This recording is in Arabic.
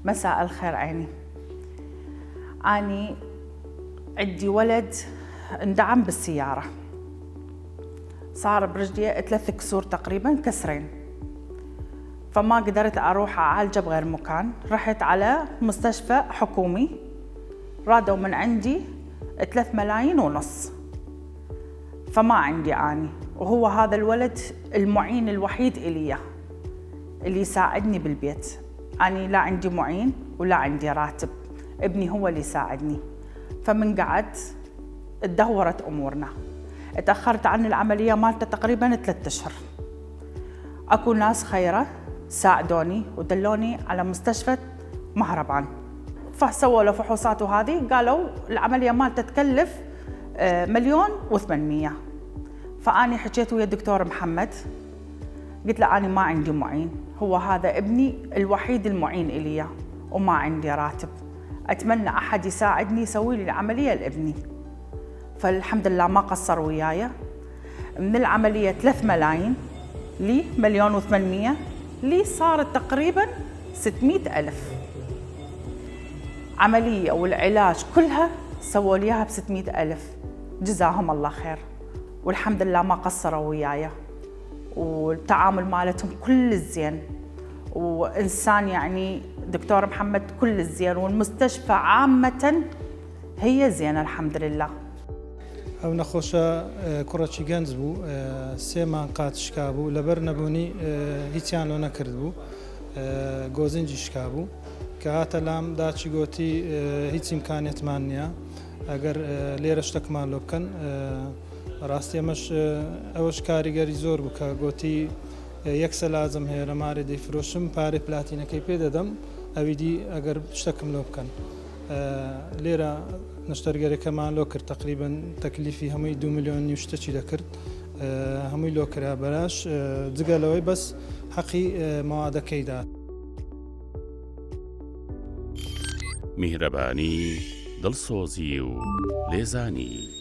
مساء الخير عيني. أني عندي ولد اندعم بالسيارة، صار برجلي 3 كسور تقريبا، كسرين، فما قدرت أروح أعالجه بغير مكان. رحت على مستشفى حكومي، رادوا من عندي 3 ملايين ونص، فما عندي أني، وهو هذا الولد المعين الوحيد إلي اللي يساعدني بالبيت. أني لا عندي معين ولا عندي راتب، ابني هو اللي يساعدني. فمن قعدت تدهورت أمورنا، اتأخرت عن العملية مالته تقريباً 3 أشهر. أكو ناس خيرة ساعدوني ودلوني على مستشفى مهربان، فسووا له فحوصات وهذه قالوا العملية مالته تكلف 1,800,000. فأني حكيت ويا الدكتور محمد، قلت له أنا ما عندي معين، هو هذا ابني الوحيد المعين إلي وما عندي راتب، أتمنى أحد يساعدني يسوي لي العملية لابني. فالحمد لله ما قصر وياي. من العملية 3 ملايين لي 1,800,000 لي صارت تقريبا 600,000 عملية، والعلاج كلها سووا لي اياها ب600,000. جزاهم الله خير، والحمد لله ما قصروا وياي، والتعامل مالتهم كل الزين، وإنسان يعني دكتور محمد كل الزين، والمستشفى عامة هي زينة الحمد لله. ئەو نەخۆشە کوڕەکی گەنج بوو، 3 مانگ قات شکا بوو، لەبەر نەبوونی هیچیان لۆ نەکرد بوو، گۆزنجی شکا بوو کە هاتە لام داچی گوتی هیچ ئیمکانێتمان نییە ئەگەر لێرە شتێکمان لۆ بکەن. ڕاستی ئەوەش کاریگەری زۆر بوو کە گوتی 1 سەلازم هەیە لە مارێ دەیفرۆشم، پارەی پلاتینەکەی پێ دەدەم، ئەویدی ئەگەر شتێکم لۆ بکەن. لێرە نەشتەرگەرەکەمان لۆ کرد، تقریباً تەکلیفی هەمووی 2 ملیۆن شتێکی دەکرد، هەمووی لۆ کرا بەلاش، جگەلەوەی بەس حەقی مەوادەکەی دا. میهرەبانی، دڵسۆزی و لێزانی.